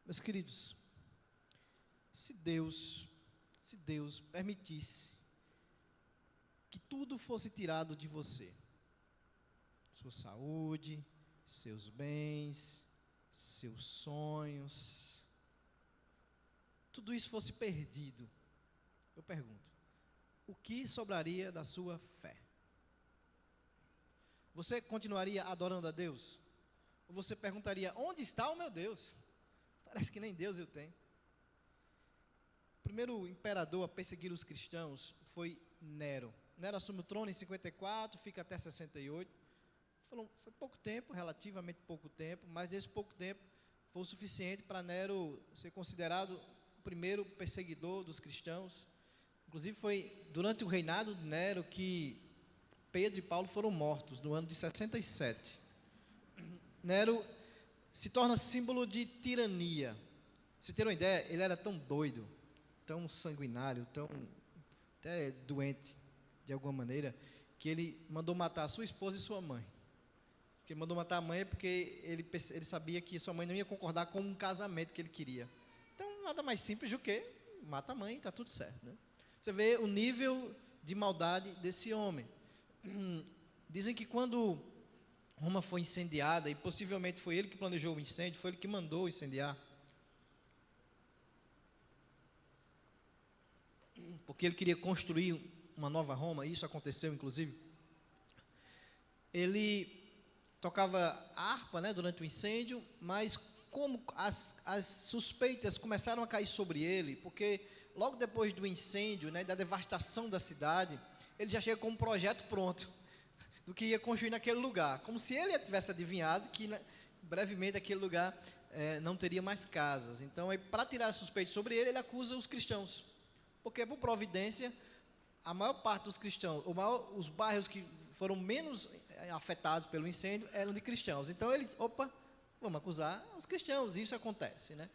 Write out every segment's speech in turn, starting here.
Meus queridos, se Deus permitisse que tudo fosse tirado de você, sua saúde, seus bens, seus sonhos, tudo isso fosse perdido, eu pergunto, o que sobraria da sua fé? Você continuaria adorando a Deus? Ou você perguntaria, onde está o meu Deus? Parece que nem Deus eu tenho. O primeiro imperador a perseguir os cristãos foi Nero. Nero assume o trono em 54, fica até 68. Foi pouco tempo, relativamente pouco tempo, mas nesse pouco tempo foi o suficiente para Nero ser considerado o primeiro perseguidor dos cristãos. Inclusive foi durante o reinado de Nero que Pedro e Paulo foram mortos, no ano de 67. Nero se torna símbolo de tirania. Se ter uma ideia, ele era tão doido, tão sanguinário, tão até doente, de alguma maneira, que ele mandou matar sua esposa e sua mãe. Porque ele mandou matar a mãe porque ele sabia que sua mãe não ia concordar com um casamento que ele queria. Então, nada mais simples do que mata a mãe e está tudo certo, né? Você vê o nível de maldade desse homem. Dizem que quando Roma foi incendiada, e possivelmente foi ele que planejou o incêndio, foi ele que mandou incendiar, porque ele queria construir uma nova Roma, e isso aconteceu inclusive. Ele tocava harpa, né, durante o incêndio, mas como as suspeitas começaram a cair sobre ele, porque logo depois do incêndio, né, da devastação da cidade, ele já chega com um projeto pronto do que ia construir naquele lugar, como se ele tivesse adivinhado que brevemente aquele lugar não teria mais casas. Então, para tirar suspeitas sobre ele, ele acusa os cristãos, porque por providência, a maior parte dos cristãos, os bairros que foram menos afetados pelo incêndio eram de cristãos. Então eles, vamos acusar os cristãos, e isso acontece, né?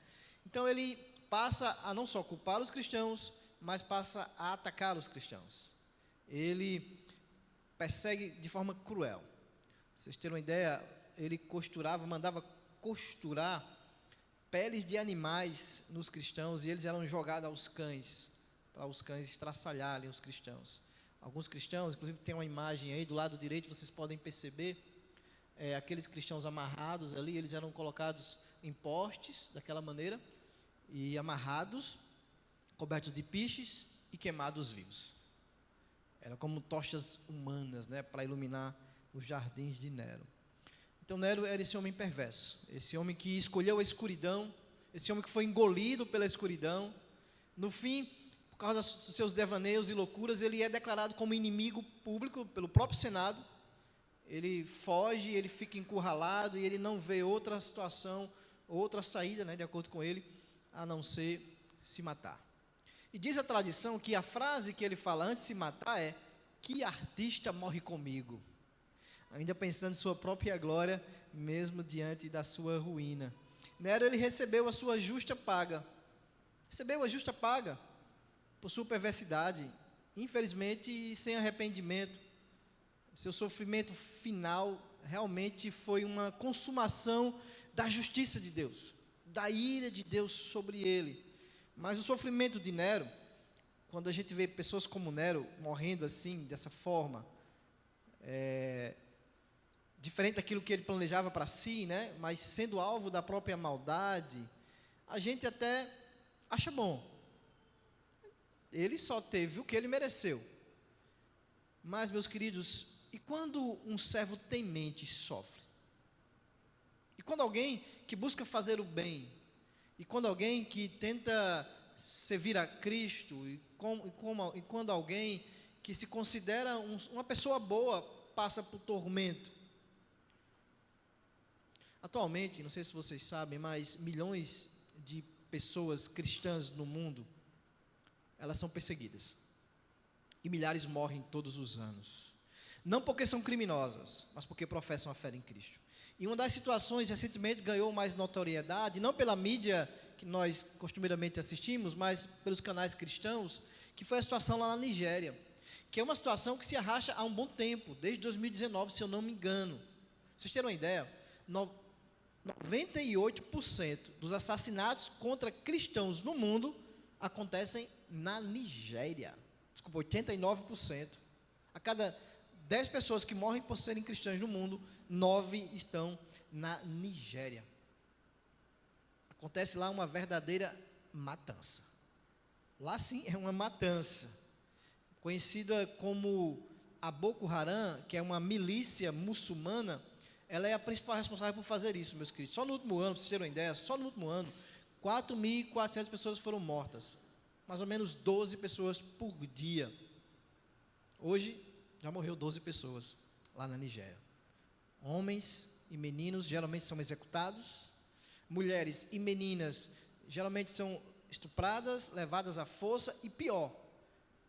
Então ele passa a não só culpar os cristãos, mas passa a atacar os cristãos. Ele persegue de forma cruel. Vocês terem uma ideia, ele mandava costurar peles de animais nos cristãos, e eles eram jogados aos cães, para os cães estraçalharem os cristãos. Alguns cristãos, inclusive tem uma imagem aí do lado direito, vocês podem perceber, aqueles cristãos amarrados ali, eles eram colocados em postes, daquela maneira, e amarrados, cobertos de piches e queimados vivos. Era como tochas humanas, né, para iluminar os jardins de Nero. Então Nero era esse homem perverso, esse homem que escolheu a escuridão, esse homem que foi engolido pela escuridão. No fim, por causa dos seus devaneios e loucuras, ele é declarado como inimigo público pelo próprio Senado. Ele foge, ele fica encurralado e ele não vê outra situação, outra saída, né, de acordo com ele, a não ser se matar. E diz a tradição que a frase que ele fala antes de se matar é: que artista morre comigo? Ainda pensando em sua própria glória, mesmo diante da sua ruína. Nero, ele recebeu a sua justa paga. Recebeu a justa paga por sua perversidade, infelizmente sem arrependimento. Seu sofrimento final realmente foi uma consumação da justiça de Deus, da ira de Deus sobre ele. Mas o sofrimento de Nero, quando a gente vê pessoas como Nero morrendo assim, dessa forma, diferente daquilo que ele planejava para si, né, mas sendo alvo da própria maldade, a gente até acha bom. Ele só teve o que ele mereceu. Mas, meus queridos, e quando um servo temente sofre? E quando alguém que busca fazer o bem, e quando alguém que tenta servir a Cristo, e quando alguém que se considera uma pessoa boa passa por tormento? Atualmente, não sei se vocês sabem, mas milhões de pessoas cristãs no mundo, elas são perseguidas. E milhares morrem todos os anos. Não porque são criminosas, mas porque professam a fé em Cristo. E uma das situações recentemente ganhou mais notoriedade, não pela mídia que nós costumeiramente assistimos, mas pelos canais cristãos, que foi a situação lá na Nigéria, que é uma situação que se arrasta há um bom tempo, desde 2019, se eu não me engano. Vocês terem uma ideia, 98% dos assassinatos contra cristãos no mundo acontecem na Nigéria. Desculpa, 89%. A cada 10 pessoas que morrem por serem cristãs no mundo, 9 estão na Nigéria. Acontece lá uma verdadeira matança. Lá sim é uma matança. Conhecida como a Boko Haram, que é uma milícia muçulmana, ela é a principal responsável por fazer isso, meus queridos. Só no último ano, para vocês terem uma ideia, só no último ano, 4.400 pessoas foram mortas. Mais ou menos 12 pessoas por dia. Hoje, já morreu 12 pessoas lá na Nigéria. Homens e meninos geralmente são executados. Mulheres e meninas geralmente são estupradas, levadas à força e pior,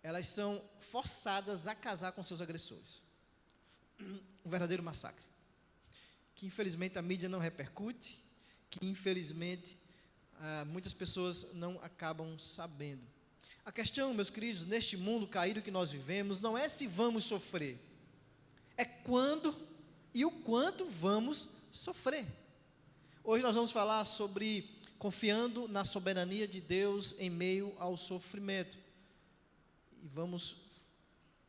elas são forçadas a casar com seus agressores. Um verdadeiro massacre. Que infelizmente a mídia não repercute, que infelizmente muitas pessoas não acabam sabendo. A questão, meus queridos, neste mundo caído que nós vivemos, não é se vamos sofrer, é quando e o quanto vamos sofrer. Hoje nós vamos falar sobre confiando na soberania de Deus em meio ao sofrimento. E vamos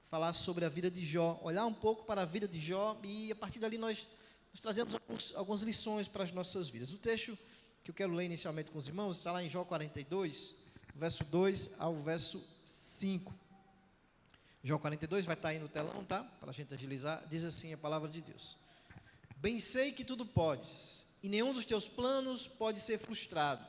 falar sobre a vida de Jó, olhar um pouco para a vida de Jó e a partir dali nós trazemos algumas lições para as nossas vidas. O texto que eu quero ler inicialmente com os irmãos está lá em Jó 42, verso 2 ao verso 5. Jó 42 vai estar aí no telão, tá? Para a gente agilizar. Diz assim a palavra de Deus: Bem sei que tudo podes, e nenhum dos teus planos pode ser frustrado.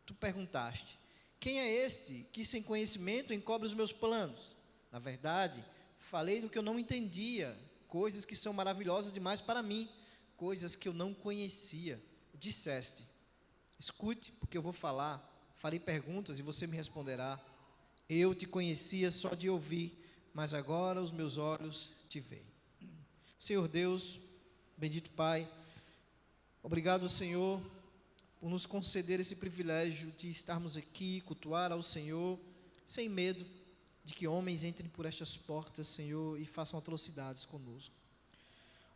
Tu perguntaste: quem é este que sem conhecimento encobre os meus planos? Na verdade, falei do que eu não entendia, coisas que são maravilhosas demais para mim, coisas que eu não conhecia. Disseste: escute, porque eu vou falar, farei perguntas e você me responderá. Eu te conhecia só de ouvir, mas agora os meus olhos te veem. Senhor Deus, bendito Pai, obrigado, Senhor, por nos conceder esse privilégio de estarmos aqui, cultuar ao Senhor, sem medo de que homens entrem por estas portas, Senhor, e façam atrocidades conosco.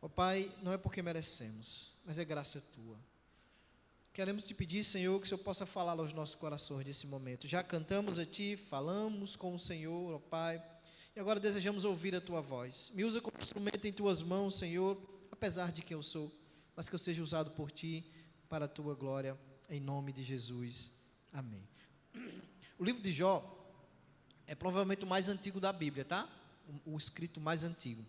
Ó Pai, não é porque merecemos, mas é graça Tua. Queremos te pedir, Senhor, que o Senhor possa falar aos nossos corações nesse momento. Já cantamos a Ti, falamos com o Senhor, ó Pai, e agora desejamos ouvir a Tua voz. Me usa como instrumento em Tuas mãos, Senhor, apesar de quem eu sou, mas que eu seja usado por Ti, para a Tua glória, em nome de Jesus. Amém. O livro de Jó é provavelmente o mais antigo da Bíblia, tá? O escrito mais antigo.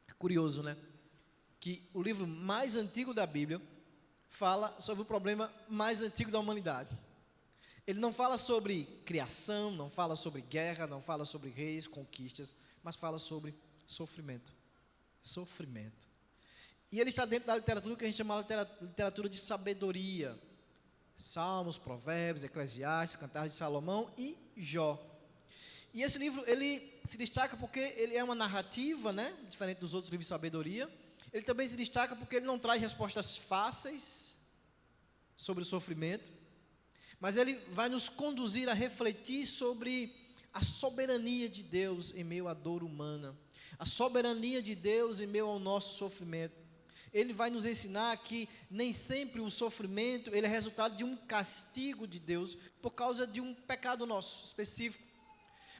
É curioso, né? Que o livro mais antigo da Bíblia fala sobre o problema mais antigo da humanidade. Ele não fala sobre criação, não fala sobre guerra, não fala sobre reis, conquistas, mas fala sobre sofrimento. Sofrimento. E ele está dentro da literatura que a gente chama de literatura de sabedoria. Salmos, Provérbios, Eclesiastes, Cantares de Salomão e Jó. E esse livro, ele se destaca porque ele é uma narrativa, né? Diferente dos outros livros de sabedoria. Ele também se destaca porque ele não traz respostas fáceis sobre o sofrimento, mas ele vai nos conduzir a refletir sobre a soberania de Deus em meio à dor humana, a soberania de Deus em meio ao nosso sofrimento. Ele vai nos ensinar que nem sempre o sofrimento ele é resultado de um castigo de Deus por causa de um pecado nosso específico,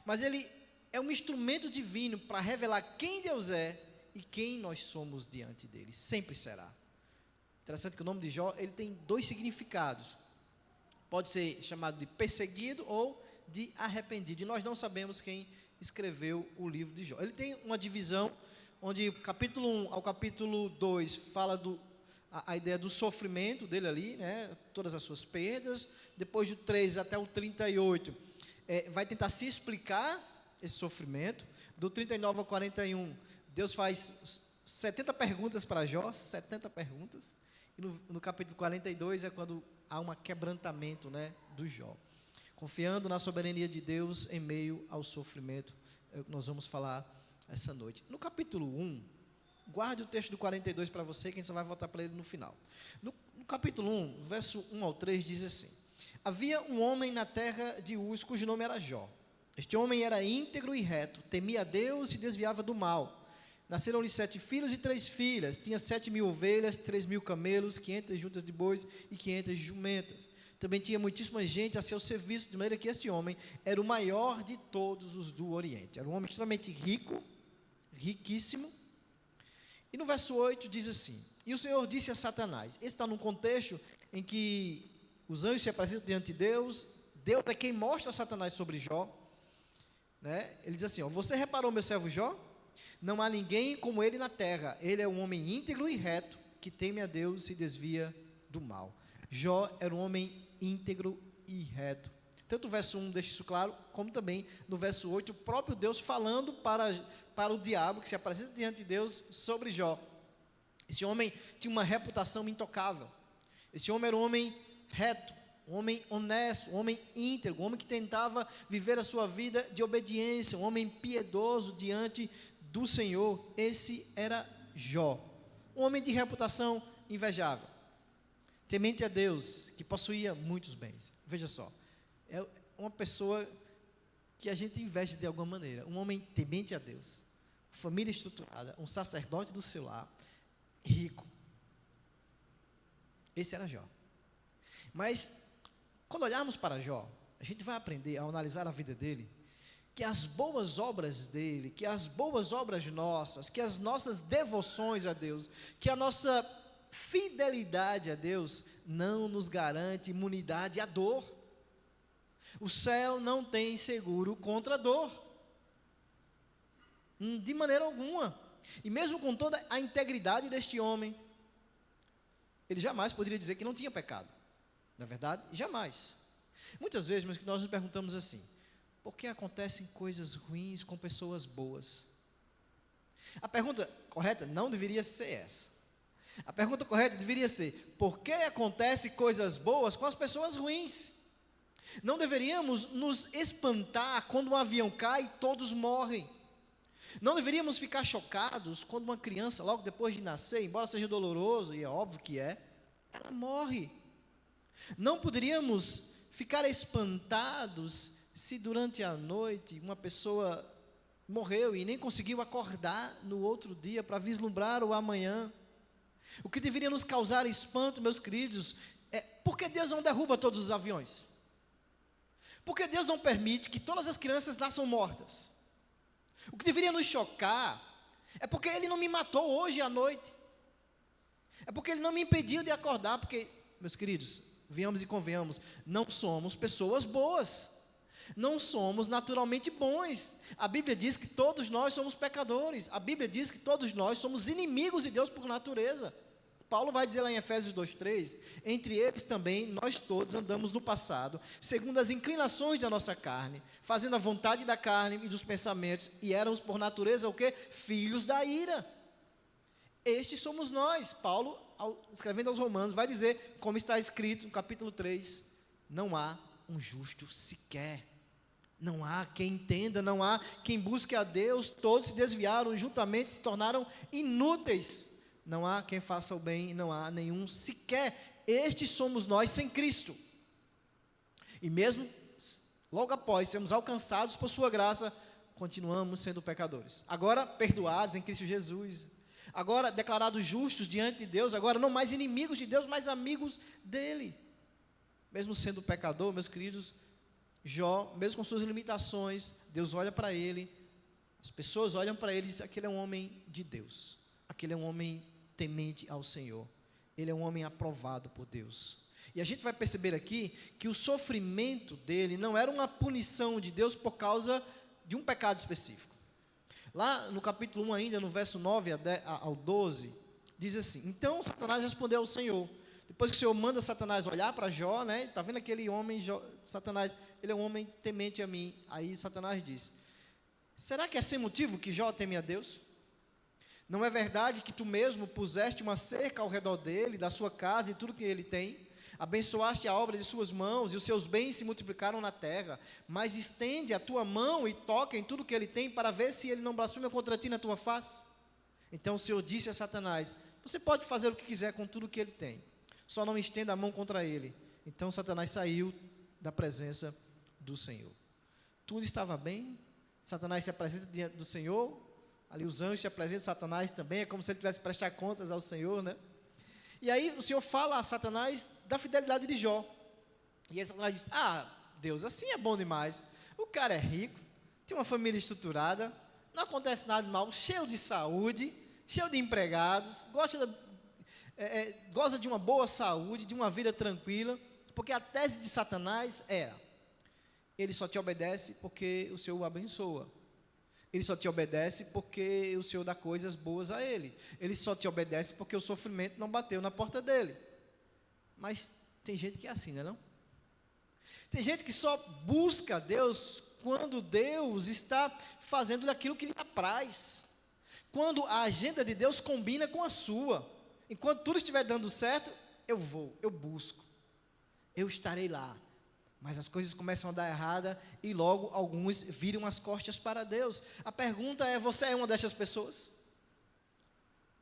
mas ele é um instrumento divino para revelar quem Deus é e quem nós somos diante dele, sempre será. Interessante que o nome de Jó, ele tem dois significados, pode ser chamado de perseguido ou de arrependido, e nós não sabemos quem escreveu o livro de Jó. Ele tem uma divisão, onde capítulo 1 ao capítulo 2 fala a ideia do sofrimento dele ali, né, todas as suas perdas. Depois do 3 até o 38, vai tentar se explicar esse sofrimento. Do 39 ao 41, Deus faz 70 perguntas para Jó, 70 perguntas. E no capítulo 42 é quando há um quebrantamento, né, do Jó. Confiando na soberania de Deus em meio ao sofrimento, é o que nós vamos falar essa noite. No capítulo 1, guarde o texto do 42 para você, que a gente só vai voltar para ele no final. No capítulo 1, verso 1 ao 3, diz assim: Havia um homem na terra de Uz, cujo nome era Jó. Este homem era íntegro e reto, temia a Deus e desviava do mal. Nasceram-lhe 7 filhos e 3 filhas. Tinha 7.000 ovelhas, 3.000 camelos, 500 juntas de bois e 500 jumentas. Também tinha muitíssima gente a seu serviço, de maneira que este homem era o maior de todos os do Oriente. Era um homem extremamente rico, riquíssimo. E no verso 8 diz assim: e o Senhor disse a Satanás. Esse está num contexto em que os anjos se apresentam diante de Deus. Deus é quem mostra a Satanás sobre Jó, né? Ele diz assim: ó, você reparou meu servo Jó? Não há ninguém como ele na terra. Ele é um homem íntegro e reto, que teme a Deus e se desvia do mal. Jó era um homem íntegro e reto. Tanto o verso 1 deixa isso claro, como também no verso 8, o próprio Deus falando para o diabo, que se apresenta diante de Deus, sobre Jó. Esse homem tinha uma reputação intocável. Esse homem era um homem reto, um homem honesto, um homem íntegro, um homem que tentava viver a sua vida de obediência, um homem piedoso diante do Senhor. Esse era Jó, um homem de reputação invejável, temente a Deus, que possuía muitos bens. Veja só, é uma pessoa que a gente inveja de alguma maneira, um homem temente a Deus, família estruturada, um sacerdote do seu lar, rico. Esse era Jó. Mas, quando olharmos para Jó, a gente vai aprender a analisar a vida dele, que as boas obras dele, que as boas obras nossas, que as nossas devoções a Deus, que a nossa fidelidade a Deus não nos garante imunidade à dor. O céu não tem seguro contra a dor, de maneira alguma. E mesmo com toda a integridade deste homem, ele jamais poderia dizer que não tinha pecado. Na verdade, jamais. Muitas vezes nós nos perguntamos assim: por que acontecem coisas ruins com pessoas boas? A pergunta correta não deveria ser essa. A pergunta correta deveria ser: por que acontecem coisas boas com as pessoas ruins? Não deveríamos nos espantar quando um avião cai e todos morrem. Não deveríamos ficar chocados quando uma criança, logo depois de nascer, embora seja doloroso, e é óbvio que ela morre. Não poderíamos ficar espantados se durante a noite uma pessoa morreu e nem conseguiu acordar no outro dia para vislumbrar o amanhã. O que deveria nos causar espanto, meus queridos, é: por que Deus não derruba todos os aviões? Por que Deus não permite que todas as crianças nasçam mortas? O que deveria nos chocar é porque Ele não me matou hoje à noite. É porque Ele não me impediu de acordar, porque, meus queridos, venhamos e convenhamos, não somos pessoas boas, não somos naturalmente bons. A Bíblia diz que todos nós somos pecadores. A Bíblia diz que todos nós somos inimigos de Deus por natureza. Paulo vai dizer lá em Efésios 2:3, entre eles também nós todos andamos no passado, segundo as inclinações da nossa carne, fazendo a vontade da carne e dos pensamentos, e éramos por natureza o quê? Filhos da ira. Estes somos nós. Paulo, escrevendo aos Romanos, vai dizer, como está escrito no capítulo 3, não há um justo sequer. Não há quem entenda, não há quem busque a Deus, todos se desviaram, juntamente se tornaram inúteis. Não há quem faça o bem, não há nenhum sequer. Estes somos nós sem Cristo. E mesmo logo após sermos alcançados por sua graça, continuamos sendo pecadores. Agora perdoados em Cristo Jesus. Agora declarados justos diante de Deus. Agora não mais inimigos de Deus, mas amigos dele. Mesmo sendo pecador, meus queridos, Jó, mesmo com suas limitações, Deus olha para ele, as pessoas olham para ele e dizem: aquele é um homem de Deus, aquele é um homem temente ao Senhor, ele é um homem aprovado por Deus. E a gente vai perceber aqui que o sofrimento dele não era uma punição de Deus por causa de um pecado específico. Lá no capítulo 1 ainda, no verso 9 ao 12, diz assim: então Satanás respondeu ao Senhor, depois que o Senhor manda Satanás olhar para Jó, né, está vendo aquele homem, Satanás, ele é um homem temente a mim. Aí Satanás diz: será que é sem motivo que Jó teme a Deus? Não é verdade que tu mesmo puseste uma cerca ao redor dele, da sua casa e tudo que ele tem? Abençoaste a obra de suas mãos e os seus bens se multiplicaram na terra. Mas estende a tua mão e toca em tudo que ele tem, para ver se ele não blasfema contra ti na tua face. Então o Senhor disse a Satanás: você pode fazer o que quiser com tudo que ele tem, só não estenda a mão contra ele. Então Satanás saiu da presença do Senhor. Tudo estava bem, Satanás se apresenta diante do Senhor. ali os anjos se apresentam a Satanás também, é como se ele tivesse que prestar contas ao Senhor, né? E aí o Senhor fala a Satanás da fidelidade de Jó. E aí Satanás diz, Deus, assim é bom demais. O cara é rico, tem uma família estruturada, não acontece nada de mal, cheio de saúde, cheio de empregados, goza de uma boa saúde, de uma vida tranquila, porque a tese de Satanás era, ele só te obedece porque o Senhor o abençoa. Ele só te obedece porque o Senhor dá coisas boas a ele. Ele só te obedece porque o sofrimento não bateu na porta dele. Mas tem gente que é assim, não? Tem gente que só busca Deus quando Deus está fazendo aquilo que lhe apraz. Quando a agenda de Deus combina com a sua. Enquanto tudo estiver dando certo, eu busco. Eu estarei lá. Mas as coisas começam a dar errada e logo alguns viram as costas para Deus. A pergunta é, você é uma dessas pessoas?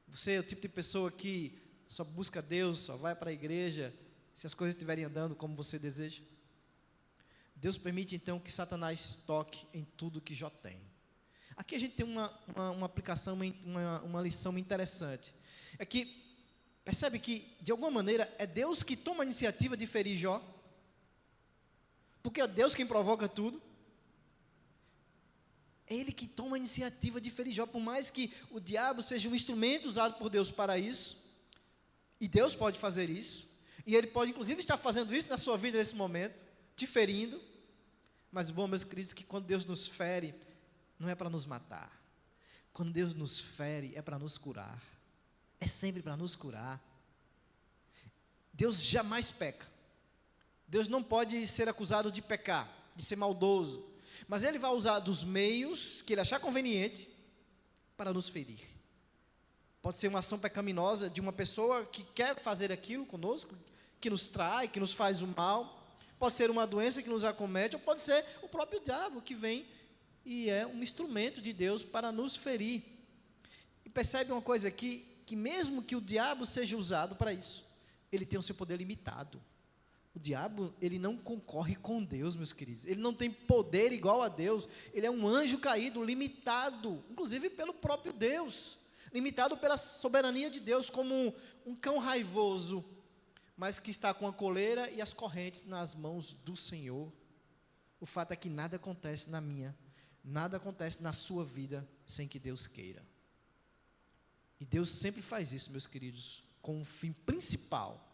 Você é o tipo de pessoa que só busca Deus, só vai para a igreja, se as coisas estiverem andando como você deseja? Deus permite então que Satanás toque em tudo que Jó tem. Aqui a gente tem uma aplicação, uma lição interessante. É que, percebe que, de alguma maneira, é Deus que toma a iniciativa de ferir Jó? Porque é Deus quem provoca tudo. É Ele que toma a iniciativa de ferir Jó, por mais que o diabo seja um instrumento usado por Deus para isso, e Deus pode fazer isso, e Ele pode inclusive estar fazendo isso na sua vida nesse momento, te ferindo, mas bom, meus queridos, que quando Deus nos fere, não é para nos matar, quando Deus nos fere, é para nos curar, é sempre para nos curar. Deus jamais peca. Deus não pode ser acusado de pecar, de ser maldoso, mas Ele vai usar dos meios que Ele achar conveniente para nos ferir. Pode ser uma ação pecaminosa de uma pessoa que quer fazer aquilo conosco, que nos trai, que nos faz o mal, pode ser uma doença que nos acomete, ou pode ser o próprio diabo que vem e é um instrumento de Deus para nos ferir. E percebe uma coisa aqui, que mesmo que o diabo seja usado para isso, ele tem o seu poder limitado. O diabo, ele não concorre com Deus, meus queridos. Ele não tem poder igual a Deus. Ele é um anjo caído, limitado, inclusive pelo próprio Deus. Limitado pela soberania de Deus, como um cão raivoso, mas que está com a coleira e as correntes nas mãos do Senhor. O fato é que nada acontece na minha, nada acontece na sua vida sem que Deus queira. E Deus sempre faz isso, meus queridos, com um fim principal,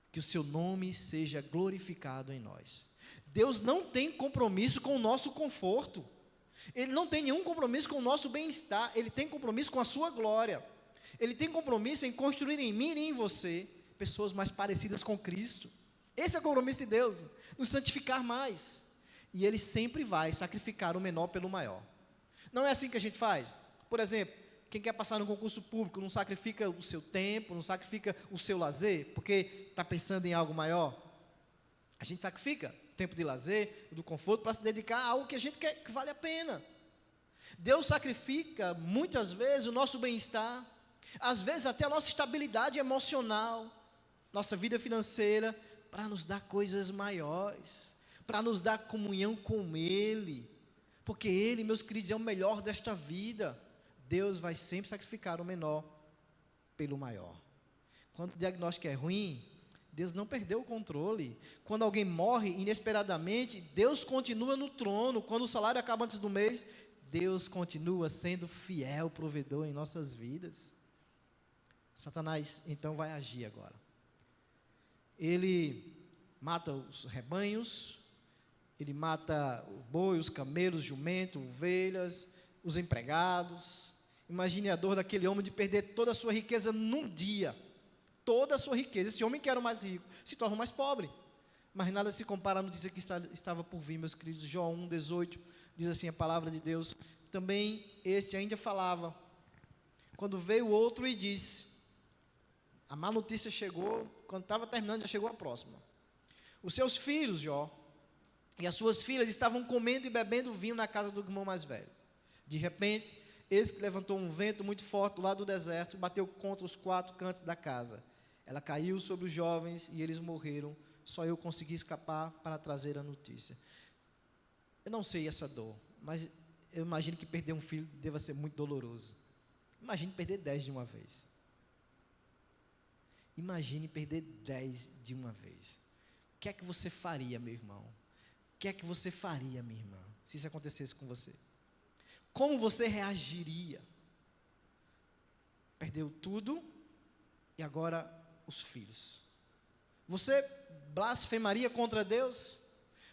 que o seu nome seja glorificado em nós. Deus não tem compromisso com o nosso conforto, Ele não tem nenhum compromisso com o nosso bem-estar, Ele tem compromisso com a sua glória, Ele tem compromisso em construir em mim e em você, pessoas mais parecidas com Cristo. Esse é o compromisso de Deus, nos santificar mais, e Ele sempre vai sacrificar o menor pelo maior. Não é assim que a gente faz? Por exemplo, quem quer passar no concurso público não sacrifica o seu tempo, não sacrifica o seu lazer, porque está pensando em algo maior? A gente sacrifica o tempo de lazer, do conforto, para se dedicar a algo que a gente quer, que vale a pena. Deus sacrifica, muitas vezes, o nosso bem-estar, às vezes até a nossa estabilidade emocional, nossa vida financeira, para nos dar coisas maiores, para nos dar comunhão com Ele, porque Ele, meus queridos, é o melhor desta vida. Deus vai sempre sacrificar o menor pelo maior. Quando o diagnóstico é ruim, Deus não perdeu o controle. Quando alguém morre inesperadamente, Deus continua no trono. Quando o salário acaba antes do mês, Deus continua sendo fiel provedor em nossas vidas. Satanás então vai agir agora. Ele mata os rebanhos, ele mata o boi, os camelos, jumento, ovelhas, os empregados. Imagine a dor daquele homem de perder toda a sua riqueza num dia. Toda a sua riqueza. Esse homem que era o mais rico se torna o mais pobre. Mas nada se compara à notícia que estava por vir, meus queridos. Jó 1,18 diz assim a palavra de Deus. Também este ainda falava, quando veio o outro e disse, a má notícia chegou, quando estava terminando já chegou a próxima. Os seus filhos, Jó, e as suas filhas estavam comendo e bebendo vinho na casa do irmão mais velho. De repente, eis que levantou um vento muito forte do lado do deserto e bateu contra os 4 cantos da casa. Ela caiu sobre os jovens e eles morreram. Só eu consegui escapar para trazer a notícia. Eu não sei essa dor, mas eu imagino que perder um filho deva ser muito doloroso. Imagine perder 10 de uma vez. Imagine perder 10 de uma vez. O que é que você faria, meu irmão? O que é que você faria, minha irmã, se isso acontecesse com você? Como você reagiria? Perdeu tudo e agora os filhos. Você blasfemaria contra Deus?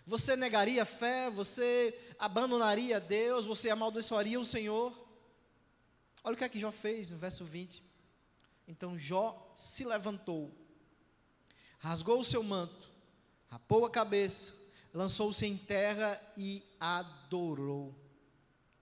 Você negaria a fé? Você abandonaria Deus? Você amaldiçoaria o Senhor? Olha o que é que Jó fez no verso 20. Então Jó se levantou, rasgou o seu manto, rapou a cabeça, lançou-se em terra e adorou.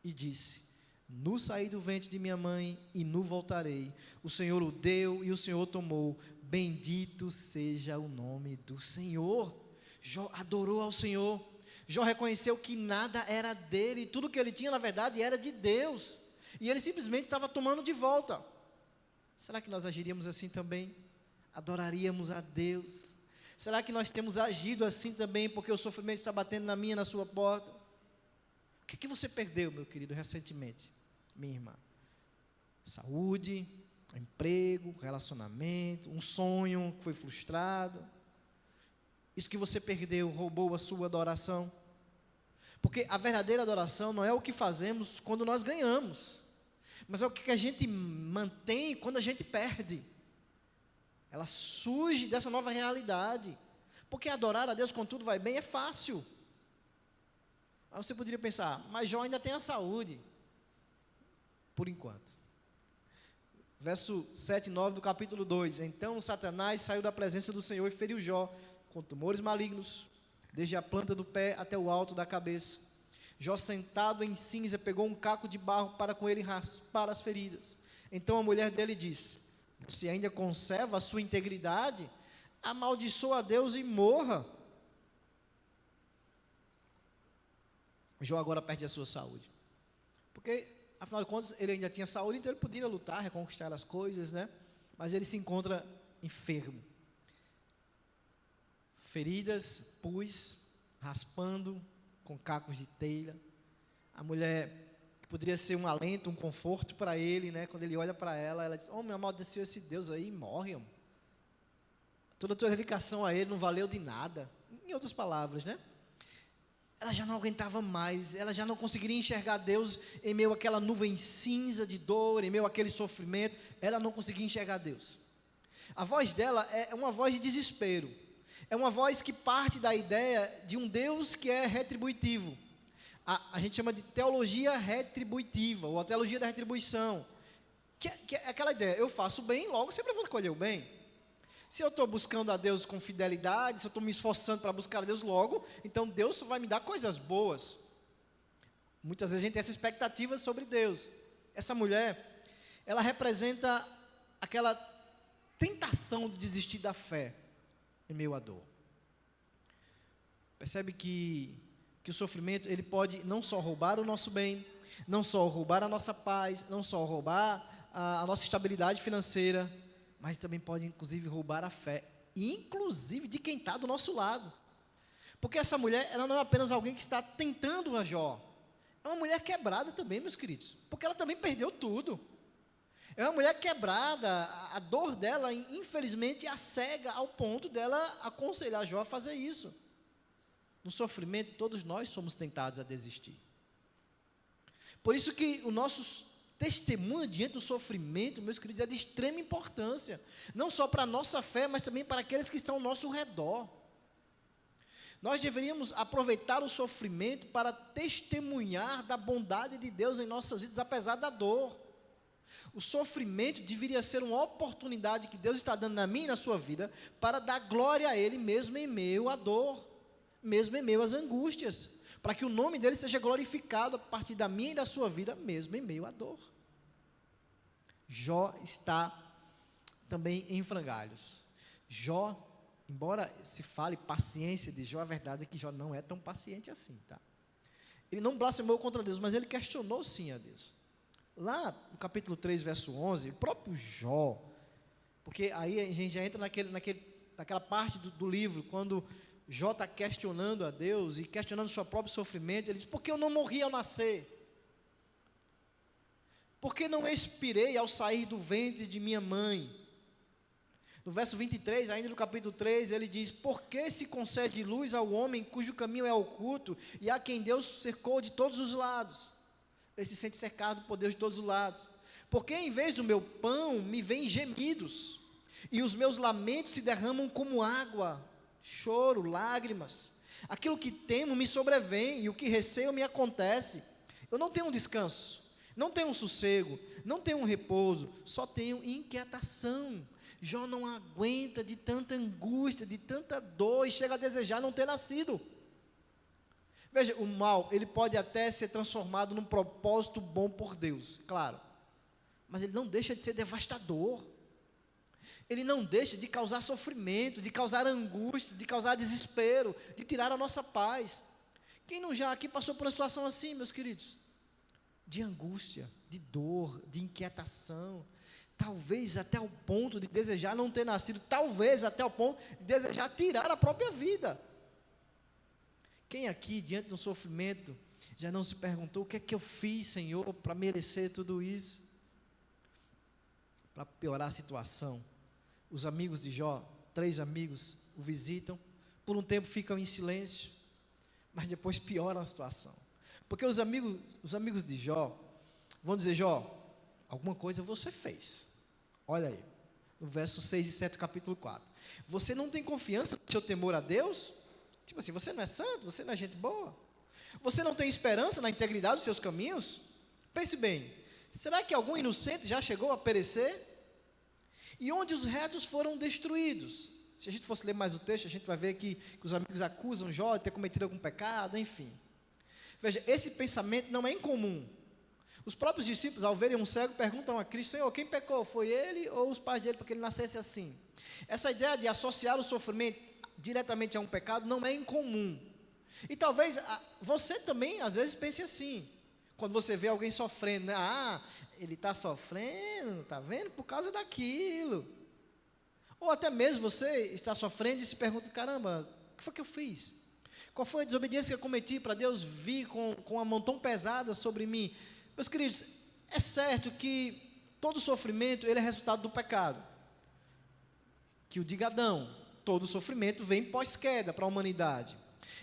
E disse: nu saí do ventre de minha mãe e nu voltarei. O Senhor o deu e o Senhor tomou. Bendito seja o nome do Senhor. Jó adorou ao Senhor. Jó reconheceu que nada era dele, tudo que ele tinha na verdade era de Deus, e ele simplesmente estava tomando de volta. Será que nós agiríamos assim também? Adoraríamos a Deus? Será que nós temos agido assim também, porque o sofrimento está batendo na minha, na sua porta? O que você perdeu, meu querido, recentemente, minha irmã? Saúde, emprego, relacionamento, um sonho que foi frustrado. Isso que você perdeu roubou a sua adoração? Porque a verdadeira adoração não é o que fazemos quando nós ganhamos, mas é o que a gente mantém quando a gente perde. Ela surge dessa nova realidade. Porque adorar a Deus quando tudo vai bem é fácil. Aí você poderia pensar, mas Jó ainda tem a saúde. Por enquanto. Verso 7 e 9 do capítulo 2. Então Satanás saiu da presença do Senhor e feriu Jó com tumores malignos, desde a planta do pé até o alto da cabeça. Jó, sentado em cinza, pegou um caco de barro para com ele raspar as feridas. Então a mulher dele disse: se ainda conserva a sua integridade, amaldiçoa a Deus e morra. Jó agora perde a sua saúde, porque afinal de contas ele ainda tinha saúde, então ele poderia lutar, reconquistar as coisas, né? Mas ele se encontra enfermo, feridas, pus, raspando com cacos de telha. A mulher, que poderia ser um alento, um conforto para ele, né? Quando ele olha para ela, ela diz: oh, meu amaldiçoou esse Deus aí e morre, homem. Toda a tua dedicação a ele não valeu de nada. Em outras palavras, né? Ela já não aguentava mais, ela já não conseguiria enxergar Deus em meio àquela nuvem cinza de dor, em meio àquele sofrimento. Ela não conseguia enxergar Deus. A voz dela é uma voz de desespero. É uma voz que parte da ideia de um Deus que é retributivo. A gente chama de teologia retributiva, ou a teologia da retribuição. Que é aquela ideia: eu faço bem, logo sempre vou colher o bem. Se eu estou buscando a Deus com fidelidade, se eu estou me esforçando para buscar a Deus logo, então Deus só vai me dar coisas boas. Muitas vezes a gente tem essa expectativa sobre Deus. Essa mulher, ela representa aquela tentação de desistir da fé em meio à dor. Percebe que o sofrimento, ele pode não só roubar o nosso bem, não só roubar a nossa paz, não só roubar a nossa estabilidade financeira, mas também pode inclusive roubar a fé, inclusive de quem está do nosso lado. Porque essa mulher, ela não é apenas alguém que está tentando a Jó, é uma mulher quebrada também, meus queridos, porque ela também perdeu tudo. É uma mulher quebrada, a dor dela, infelizmente, a cega ao ponto dela aconselhar Jó a fazer isso. No sofrimento, todos nós somos tentados a desistir. Por isso que o nosso testemunho diante do sofrimento, meus queridos, é de extrema importância, não só para a nossa fé, mas também para aqueles que estão ao nosso redor. Nós deveríamos aproveitar o sofrimento para testemunhar da bondade de Deus em nossas vidas, apesar da dor. O sofrimento deveria ser uma oportunidade que Deus está dando na minha e na sua vida, para dar glória a Ele, mesmo em meio à dor, mesmo em meio às angústias, para que o nome dEle seja glorificado a partir da minha e da sua vida, mesmo em meio à dor. Jó está também em frangalhos. Jó, embora se fale paciência de Jó, a verdade é que Jó não é tão paciente assim, tá? Ele não blasfemou contra Deus, mas ele questionou sim a Deus. Lá no capítulo 3, verso 11, o próprio Jó, porque aí a gente já entra naquela parte do livro, quando Jó está questionando a Deus e questionando o seu próprio sofrimento. Ele diz: por que eu não morri ao nascer? Porque não expirei ao sair do ventre de minha mãe. No verso 23, ainda no capítulo 3, ele diz: por que se concede luz ao homem cujo caminho é oculto, e a quem Deus cercou de todos os lados? Ele se sente cercado por Deus de todos os lados. Porque em vez do meu pão me vêm gemidos, e os meus lamentos se derramam como água, choro, lágrimas. Aquilo que temo me sobrevém, e o que receio me acontece. Eu não tenho um descanso, não tenho um sossego, não tenho um repouso, só tenho inquietação. Jó não aguenta de tanta angústia, de tanta dor, e chega a desejar não ter nascido. Veja, o mal, ele pode até ser transformado num propósito bom por Deus, claro, mas ele não deixa de ser devastador. Ele não deixa de causar sofrimento, de causar angústia, de causar desespero, de tirar a nossa paz. Quem não já aqui passou por uma situação assim, meus queridos? De angústia, de dor, de inquietação, talvez até o ponto de desejar não ter nascido, talvez até o ponto de desejar tirar a própria vida. Quem aqui, diante de um sofrimento, já não se perguntou: o que é que eu fiz, Senhor, para merecer tudo isso? Para piorar a situação, os amigos de Jó, 3 amigos, o visitam, por um tempo ficam em silêncio, mas depois pioram a situação, porque os amigos de Jó vão dizer: Jó, alguma coisa você fez. Olha aí, no verso 6 e 7 do capítulo 4, você não tem confiança no seu temor a Deus? Tipo assim, você não é santo, você não é gente boa, você não tem esperança na integridade dos seus caminhos? Pense bem, será que algum inocente já chegou a perecer? E onde os retos foram destruídos? Se a gente fosse ler mais o texto, a gente vai ver que os amigos acusam Jó de ter cometido algum pecado, enfim. Veja, esse pensamento não é incomum. Os próprios discípulos, ao verem um cego, perguntam a Cristo: Senhor, quem pecou? Foi ele ou os pais dele, porque ele nascesse assim? Essa ideia de associar o sofrimento diretamente a um pecado não é incomum. E talvez você também, às vezes, pense assim, quando você vê alguém sofrendo, né? Ele está sofrendo, está vendo? Por causa daquilo. Ou até mesmo você está sofrendo e se pergunta: caramba, o que foi que eu fiz? Qual foi a desobediência que eu cometi para Deus vir com uma mão tão pesada sobre mim? Meus queridos, é certo que todo sofrimento ele é resultado do pecado. Que o diga Adão, todo sofrimento vem pós-queda para a humanidade.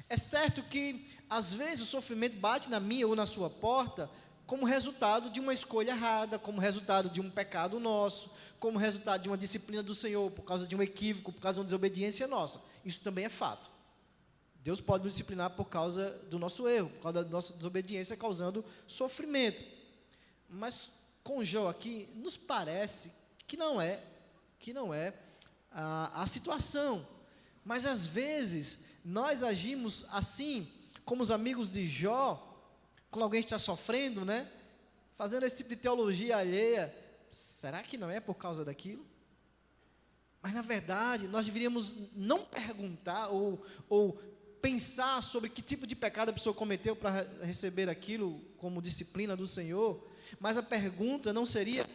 É certo que, às vezes, o sofrimento bate na minha ou na sua porta como resultado de uma escolha errada, como resultado de um pecado nosso, como resultado de uma disciplina do Senhor, por causa de um equívoco, por causa de uma desobediência nossa. Isso também é fato. Deus pode nos disciplinar por causa do nosso erro, por causa da nossa desobediência, causando sofrimento. Mas com Jó aqui, nos parece que não é a situação. Mas às vezes, nós agimos assim, como os amigos de Jó, quando alguém está sofrendo, né? Fazendo esse tipo de teologia alheia. Será que não é por causa daquilo? Mas na verdade, nós deveríamos não perguntar ou pensar sobre que tipo de pecado a pessoa cometeu para receber aquilo como disciplina do Senhor. Mas a pergunta não seria: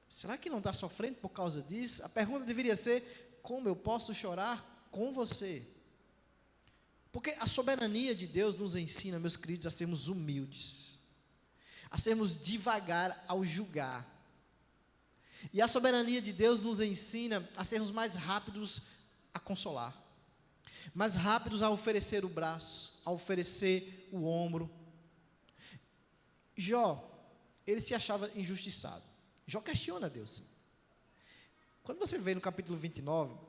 será que não está sofrendo por causa disso? A pergunta deveria ser: como eu posso chorar com você? Porque a soberania de Deus nos ensina, meus queridos, a sermos humildes, a sermos devagar ao julgar. E a soberania de Deus nos ensina a sermos mais rápidos a consolar, mais rápidos a oferecer o braço, a oferecer o ombro. Jó, ele se achava injustiçado. Jó questiona Deus, sim. Quando você vê no capítulo 29,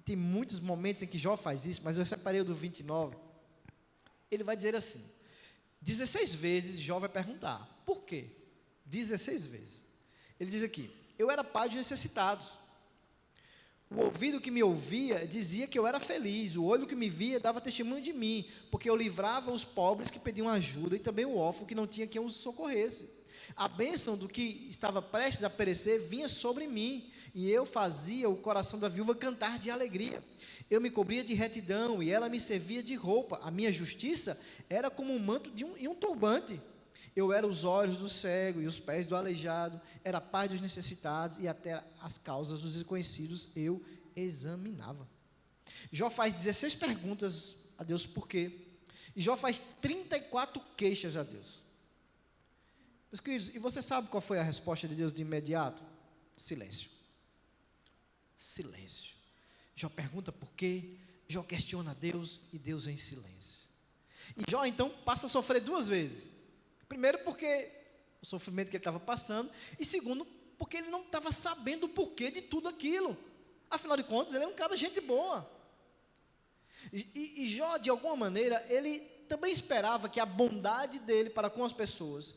tem muitos momentos em que Jó faz isso, mas eu separei o do 29, ele vai dizer assim, 16 vezes Jó vai perguntar: por quê? 16 vezes. Ele diz aqui: eu era pai de necessitados, o ouvido que me ouvia dizia que eu era feliz, o olho que me via dava testemunho de mim, porque eu livrava os pobres que pediam ajuda, e também o órfão que não tinha quem os socorresse. A bênção do que estava prestes a perecer vinha sobre mim, e eu fazia o coração da viúva cantar de alegria. Eu me cobria de retidão, e ela me servia de roupa. A minha justiça era como um manto e um turbante. Eu era os olhos do cego e os pés do aleijado, era a paz dos necessitados, e até as causas dos desconhecidos eu examinava. Jó faz 16 perguntas a Deus por quê, e Jó faz 34 queixas a Deus. Meus queridos, e você sabe qual foi a resposta de Deus de imediato? Silêncio. Silêncio. Jó pergunta por quê, Jó questiona Deus e Deus em silêncio. E Jó então passa a sofrer duas vezes. Primeiro porque o sofrimento que ele estava passando, e segundo porque ele não estava sabendo o porquê de tudo aquilo. Afinal de contas, ele é um cara gente boa. E Jó, de alguma maneira, ele também esperava que a bondade dele para com as pessoas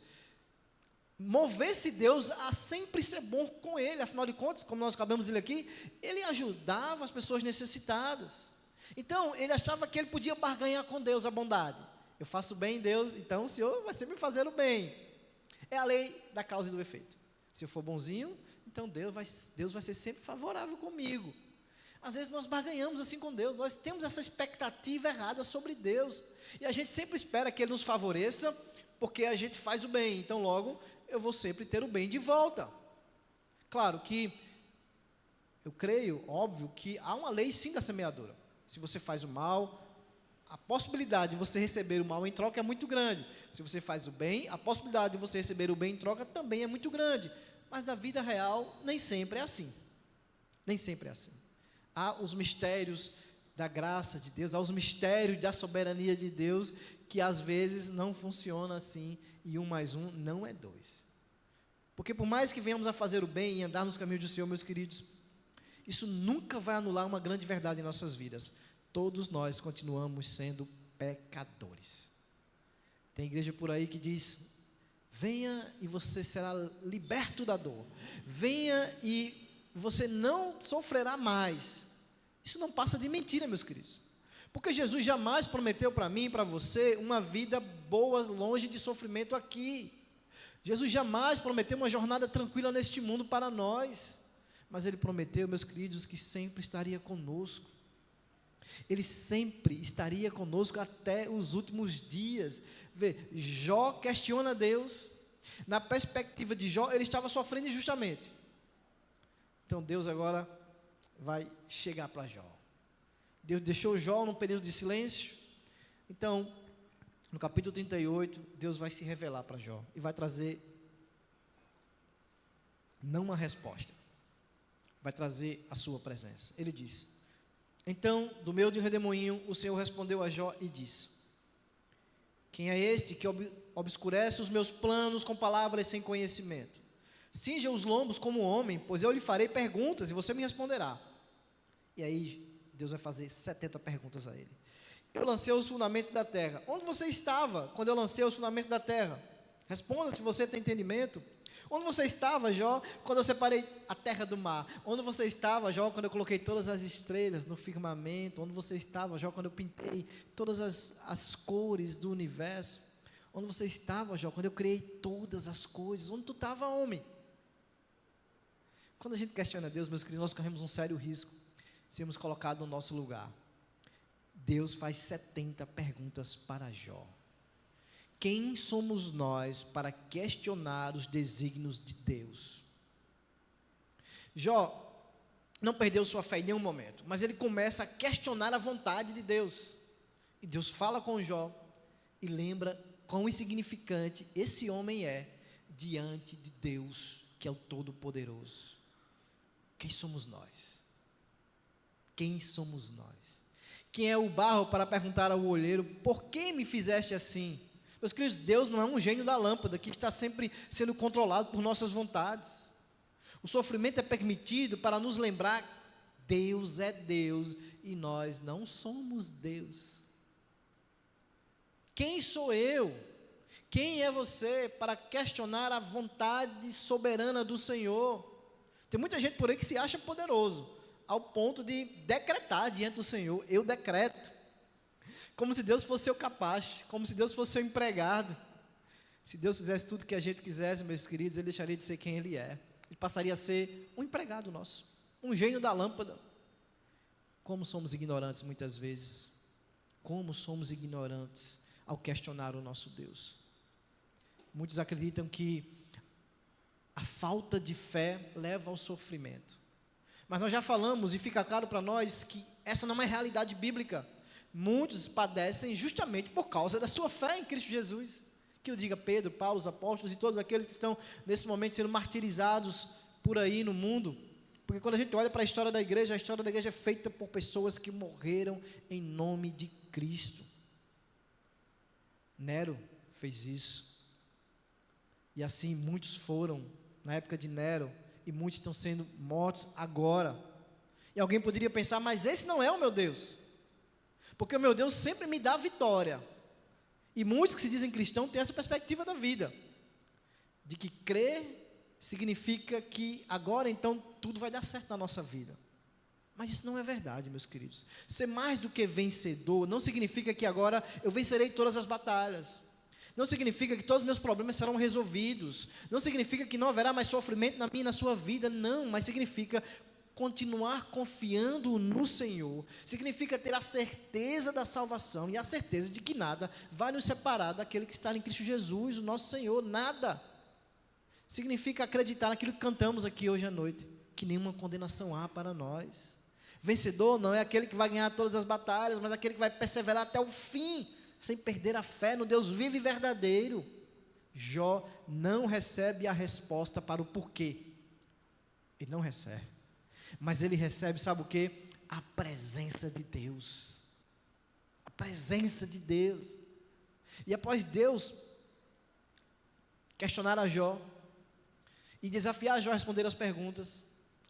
movesse Deus a sempre ser bom com ele. Afinal de contas, como nós acabamos de ler aqui, ele ajudava as pessoas necessitadas. Então, ele achava que ele podia barganhar com Deus a bondade. Eu faço bem, Deus, então o Senhor vai sempre fazer o bem. É a lei da causa e do efeito. Se eu for bonzinho, então Deus vai ser sempre favorável comigo. Às vezes nós barganhamos assim com Deus, nós temos essa expectativa errada sobre Deus, e a gente sempre espera que Ele nos favoreça, porque a gente faz o bem, então logo eu vou sempre ter o bem de volta. Claro que, eu creio, óbvio, que há uma lei sim da semeadura. Se você faz o mal, a possibilidade de você receber o mal em troca é muito grande. Se você faz o bem, a possibilidade de você receber o bem em troca também é muito grande. Mas na vida real, nem sempre é assim. Nem sempre é assim. Há os mistérios da graça de Deus, há os mistérios da soberania de Deus, que às vezes não funciona assim, e 1 mais 1 não é 2. Porque por mais que venhamos a fazer o bem e andar nos caminhos do Senhor, meus queridos, isso nunca vai anular uma grande verdade em nossas vidas. Todos nós continuamos sendo pecadores. Tem igreja por aí que diz: venha e você será liberto da dor. Venha e você não sofrerá mais. Isso não passa de mentira, meus queridos. Porque Jesus jamais prometeu para mim e para você uma vida boa, longe de sofrimento aqui. Jesus jamais prometeu uma jornada tranquila neste mundo para nós. Mas Ele prometeu, meus queridos, que sempre estaria conosco. Ele sempre estaria conosco até os últimos dias. Vê, Jó questiona Deus. Na perspectiva de Jó, ele estava sofrendo injustamente. Então Deus agora vai chegar para Jó. Deus deixou Jó num período de silêncio. Então, no capítulo 38, Deus vai se revelar para Jó e vai trazer não uma resposta, vai trazer a sua presença. Ele disse: então, do meio de um redemoinho, o Senhor respondeu a Jó e disse: quem é este que obscurece os meus planos com palavras sem conhecimento? Cinja os lombos como homem, pois eu lhe farei perguntas e você me responderá. E aí Deus vai fazer 70 perguntas a ele. Eu lancei os fundamentos da terra. Onde você estava quando eu lancei os fundamentos da terra? Responda se você tem entendimento. Onde você estava, Jó, quando eu separei a terra do mar? Onde você estava, Jó, quando eu coloquei todas as estrelas no firmamento? Onde você estava, Jó, quando eu pintei todas as cores do universo? Onde você estava, Jó, quando eu criei todas as coisas? Onde tu estava, homem? Quando a gente questiona Deus, meus queridos, nós corremos um sério risco de sermos colocados no nosso lugar. Deus faz 70 perguntas para Jó. Quem somos nós para questionar os desígnios de Deus? Jó não perdeu sua fé em nenhum momento, mas ele começa a questionar a vontade de Deus. E Deus fala com Jó e lembra quão insignificante esse homem é diante de Deus, que é o Todo-Poderoso. Quem somos nós? Quem somos nós? Quem é o barro para perguntar ao olheiro: por que me fizeste assim? Meus queridos, Deus não é um gênio da lâmpada que está sempre sendo controlado por nossas vontades. O sofrimento é permitido para nos lembrar: Deus é Deus e nós não somos Deus. Quem sou eu? Quem é você para questionar a vontade soberana do Senhor? Tem muita gente por aí que se acha poderoso, ao ponto de decretar diante do Senhor: eu decreto. Como se Deus fosse seu capaz, como se Deus fosse seu empregado. Se Deus fizesse tudo que a gente quisesse, meus queridos, Ele deixaria de ser quem Ele é. Ele passaria a ser um empregado nosso, um gênio da lâmpada. Como somos ignorantes muitas vezes. Como somos ignorantes ao questionar o nosso Deus. Muitos acreditam que a falta de fé leva ao sofrimento. Mas nós já falamos e fica claro para nós que essa não é realidade bíblica. Muitos padecem justamente por causa da sua fé em Cristo Jesus. Que eu diga Pedro, Paulo, os apóstolos e todos aqueles que estão nesse momento sendo martirizados por aí no mundo. Porque quando a gente olha para a história da igreja é feita por pessoas que morreram em nome de Cristo. Nero fez isso. E assim muitos foram na época de Nero, e muitos estão sendo mortos agora. E alguém poderia pensar, mas esse não é o meu Deus, porque o meu Deus sempre me dá vitória. E muitos que se dizem cristãos têm essa perspectiva da vida, de que crer significa que agora então tudo vai dar certo na nossa vida. Mas isso não é verdade, meus queridos. Ser mais do que vencedor não significa que agora eu vencerei todas as batalhas. Não significa que todos os meus problemas serão resolvidos. Não significa que não haverá mais sofrimento na minha e na sua vida. Não, mas significa continuar confiando no Senhor. Significa ter a certeza da salvação e a certeza de que nada vai nos separar daquele que está em Cristo Jesus, o nosso Senhor. Nada. Significa acreditar naquilo que cantamos aqui hoje à noite, que nenhuma condenação há para nós. Vencedor não é aquele que vai ganhar todas as batalhas, mas aquele que vai perseverar até o fim, sem perder a fé no Deus vivo e verdadeiro. Jó não recebe a resposta para o porquê. Ele não recebe. Mas ele recebe, sabe o quê? A presença de Deus. A presença de Deus. E após Deus questionar a Jó e desafiar a Jó a responder as perguntas,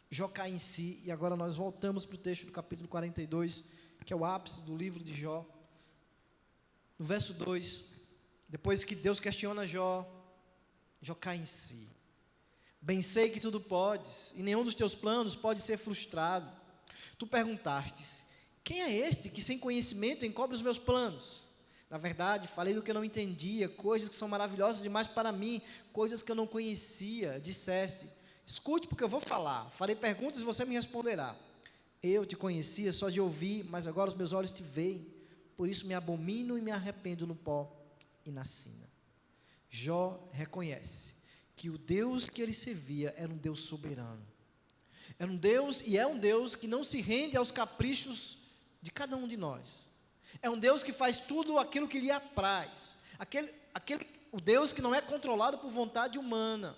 Jó cai em si. E agora nós voltamos para o texto do capítulo 42, que é o ápice do livro de Jó. No verso 2, depois que Deus questiona Jó, Jó cai em si. Bem sei que tudo podes, e nenhum dos teus planos pode ser frustrado. Tu perguntastes, quem é este que sem conhecimento encobre os meus planos? Na verdade, falei do que eu não entendia, coisas que são maravilhosas demais para mim, coisas que eu não conhecia. Disseste, escute porque eu vou falar, farei perguntas e você me responderá. Eu te conhecia só de ouvir, mas agora os meus olhos te veem. Por isso me abomino e me arrependo no pó e na sina. Jó reconhece que o Deus que ele servia era um Deus soberano. Era um Deus, e é um Deus que não se rende aos caprichos de cada um de nós. É um Deus que faz tudo aquilo que lhe apraz. O Deus que não é controlado por vontade humana.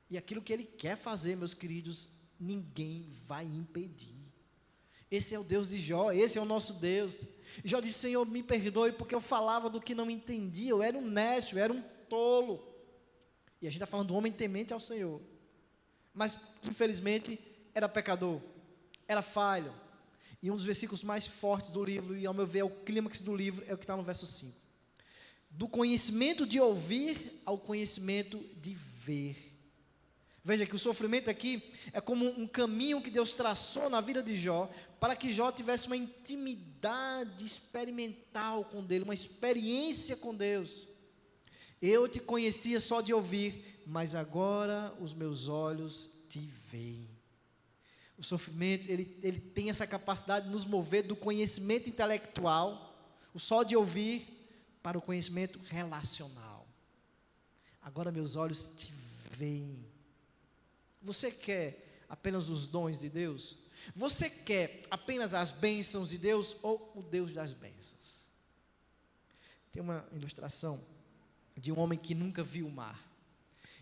E aquilo que ele quer fazer, meus queridos, ninguém vai impedir. Esse é o Deus de Jó, esse é o nosso Deus. Jó disse, Senhor, me perdoe porque eu falava do que não entendia, eu era um nécio, eu era um tolo. E a gente está falando do homem temente ao Senhor. Mas, infelizmente, era pecador, era falho. E um dos versículos mais fortes do livro, e ao meu ver é o clímax do livro, é o que está no verso 5. Do conhecimento de ouvir ao conhecimento de ver. Veja que o sofrimento aqui é como um caminho que Deus traçou na vida de Jó, para que Jó tivesse uma intimidade experimental com Deus, uma experiência com Deus. Eu te conhecia só de ouvir, mas agora os meus olhos te veem. O sofrimento, ele tem essa capacidade de nos mover do conhecimento intelectual, o só de ouvir, para o conhecimento relacional. Agora meus olhos te veem. Você quer apenas os dons de Deus? Você quer apenas as bênçãos de Deus ou o Deus das bênçãos? Tem uma ilustração de um homem que nunca viu o mar.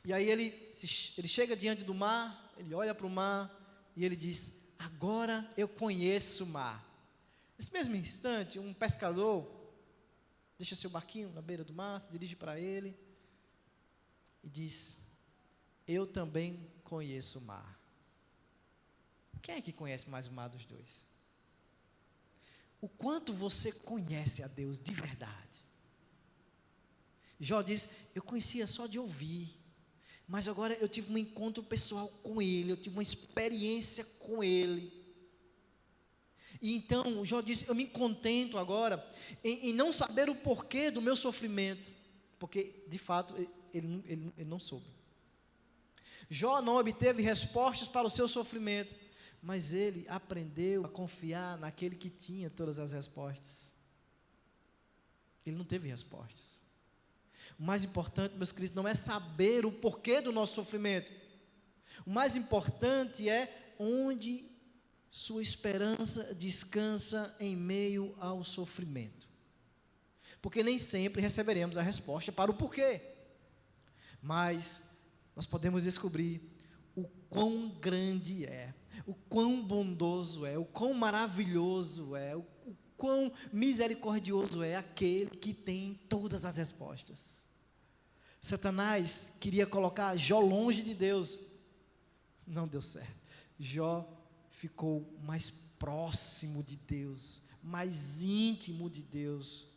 E aí ele chega diante do mar, ele olha para o mar e ele diz, agora eu conheço o mar. Nesse mesmo instante, um pescador deixa seu barquinho na beira do mar, se dirige para ele e diz, eu também conheço o mar. Quem é que conhece mais o mar dos dois? O quanto você conhece a Deus de verdade? Jó diz, eu conhecia só de ouvir, mas agora eu tive um encontro pessoal com Ele, eu tive uma experiência com Ele. E então, Jó disse, eu me contento agora em não saber o porquê do meu sofrimento, porque de fato ele não soube. Jó não obteve respostas para o seu sofrimento, mas ele aprendeu a confiar naquele que tinha todas as respostas. Ele não teve respostas. O mais importante, meus queridos, não é saber o porquê do nosso sofrimento. O mais importante é onde sua esperança descansa em meio ao sofrimento. porque nem sempre receberemos a resposta para o porquê, mas nós podemos descobrir o quão grande é, o quão bondoso é, o quão maravilhoso é, o quão misericordioso é aquele que tem todas as respostas. Satanás queria colocar Jó longe de Deus, não deu certo. Jó ficou mais próximo de Deus, mais íntimo de Deus.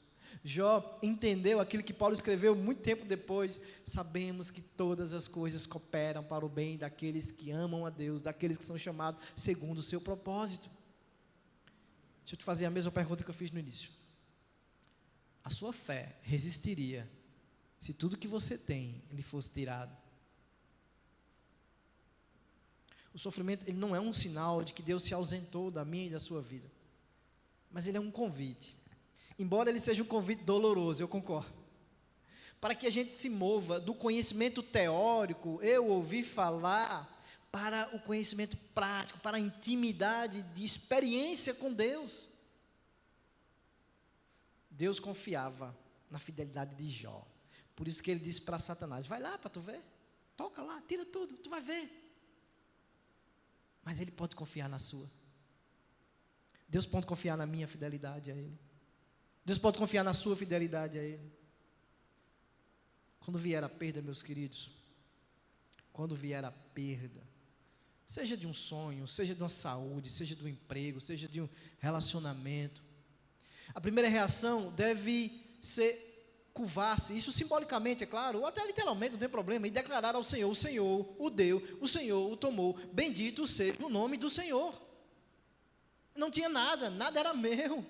Jó entendeu aquilo que Paulo escreveu muito tempo depois: sabemos que todas as coisas cooperam para o bem daqueles que amam a Deus, daqueles que são chamados segundo o seu propósito. Deixa eu te fazer a mesma pergunta que eu fiz no início. A sua fé resistiria se tudo que você tem lhe fosse tirado? O sofrimento, ele não é um sinal de que Deus se ausentou da minha e da sua vida, mas ele é um convite. Embora ele seja um convite doloroso, eu concordo, para que a gente se mova do conhecimento teórico, eu ouvi falar, para o conhecimento prático, para a intimidade de experiência com Deus. Deus confiava na fidelidade de Jó, por isso que ele disse para Satanás: vai lá para tu ver, toca lá, tira tudo, tu vai ver. Mas ele pode confiar na sua. Deus pode confiar na minha fidelidade a ele. Deus pode confiar na sua fidelidade a ele. Quando vier a perda, meus queridos, quando vier a perda, seja de um sonho, seja de uma saúde, seja de um emprego, seja de um relacionamento, a primeira reação deve ser curvar-se, isso simbolicamente, é claro, ou até literalmente, não tem problema, e declarar ao Senhor: o Senhor o deu, o Senhor o tomou, bendito seja o nome do Senhor. Não tinha nada, nada era meu.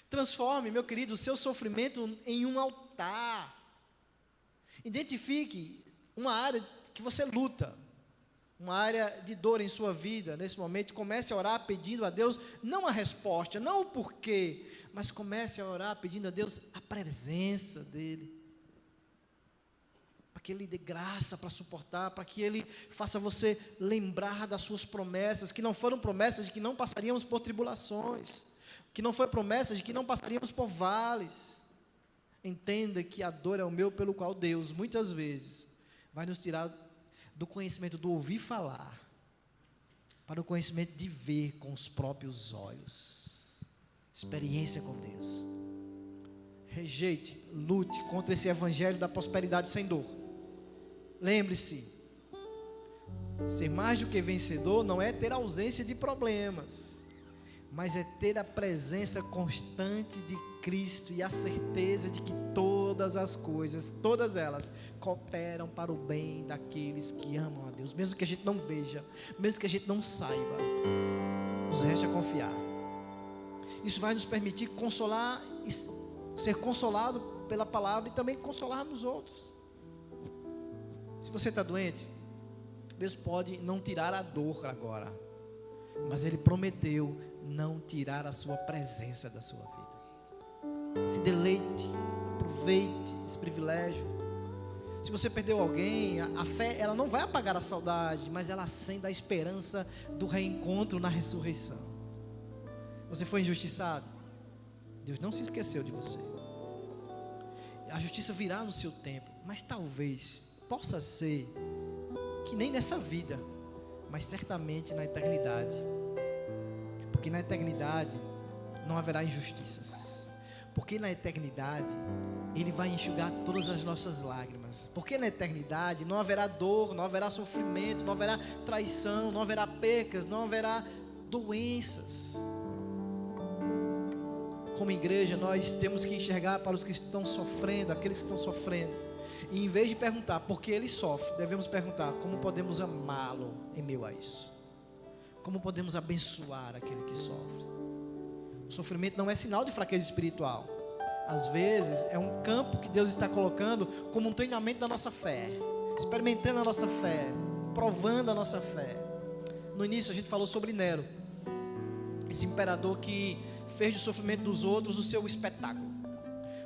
Transforme, meu querido, o seu sofrimento em um altar. Identifique uma área que você luta, uma área de dor em sua vida. Nesse momento, comece a orar pedindo a Deus, não a resposta, não o porquê, mas comece a orar pedindo a Deus a presença dEle, para que Ele dê graça para suportar, para que Ele faça você lembrar das suas promessas, que não foram promessas de que não passaríamos por tribulações, que não foi promessa de que não passaríamos por vales. Entenda que a dor é o meu pelo qual Deus, muitas vezes, vai nos tirar do conhecimento do ouvir falar, para o conhecimento de ver com os próprios olhos. Experiência com Deus. Rejeite, lute contra esse evangelho da prosperidade sem dor. Lembre-se, ser mais do que vencedor não é ter ausência de problemas, mas é ter a presença constante de Cristo e a certeza de que todas as coisas, todas elas, cooperam para o bem daqueles que amam a Deus, mesmo que a gente não veja, mesmo que a gente não saiba, nos resta confiar. Isso vai nos permitir consolar, ser consolado pela palavra e também consolarmos outros. Se você está doente, Deus pode não tirar a dor agora, mas Ele prometeu não tirar a sua presença da sua vida. Se deleite, aproveite esse privilégio. Se você perdeu alguém, a fé, ela não vai apagar a saudade, mas ela acende a esperança do reencontro na ressurreição. Você foi injustiçado, Deus não se esqueceu de você. A justiça virá no seu tempo, mas talvez possa ser que nem nessa vida, mas certamente na eternidade, porque na eternidade não haverá injustiças, porque na eternidade Ele vai enxugar todas as nossas lágrimas, porque na eternidade não haverá dor, não haverá sofrimento, não haverá traição, não haverá percas, não haverá doenças. Como igreja, nós temos que enxergar para os que estão sofrendo, aqueles que estão sofrendo, e em vez de perguntar por que ele sofre, devemos perguntar como podemos amá-lo em meio a isso, como podemos abençoar aquele que sofre. O sofrimento não é sinal de fraqueza espiritual, às vezes é um campo que Deus está colocando como um treinamento da nossa fé, experimentando a nossa fé, provando a nossa fé. No início a gente falou sobre Nero, esse imperador que fez do sofrimento dos outros o seu espetáculo.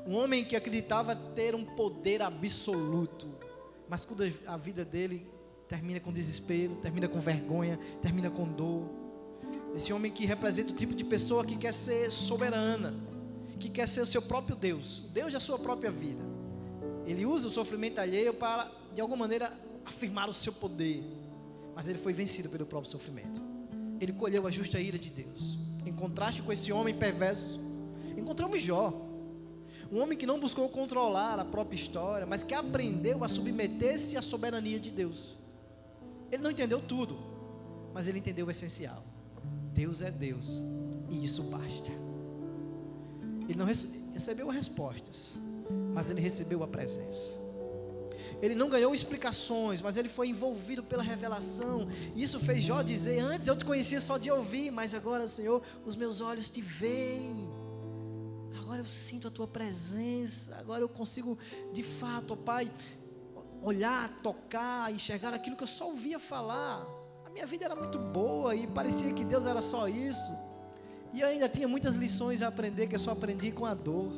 Um homem que acreditava ter um poder absoluto, mas quando a vida dele termina com desespero, termina com vergonha, termina com dor. Esse homem que representa o tipo de pessoa que quer ser soberana, que quer ser o seu próprio Deus, o Deus da sua própria vida. Ele usa o sofrimento alheio para, de alguma maneira, afirmar o seu poder. Mas ele foi vencido pelo próprio sofrimento. Ele colheu a justa ira de Deus. Em contraste com esse homem perverso, encontramos Jó. Um homem que não buscou controlar a própria história, mas que aprendeu a submeter-se à soberania de Deus. Ele não entendeu tudo, mas ele entendeu o essencial. Deus é Deus, e isso basta. Ele não recebeu respostas, mas ele recebeu a presença. Ele não ganhou explicações, mas ele foi envolvido pela revelação. E isso fez Jó dizer: antes eu te conhecia só de ouvir, mas agora, Senhor, os meus olhos te veem. Agora eu sinto a tua presença. Agora eu consigo, de fato, ó Pai, olhar, tocar, enxergar aquilo que eu só ouvia falar. A minha vida era muito boa e parecia que Deus era só isso. E eu ainda tinha muitas lições a aprender, que eu só aprendi com a dor,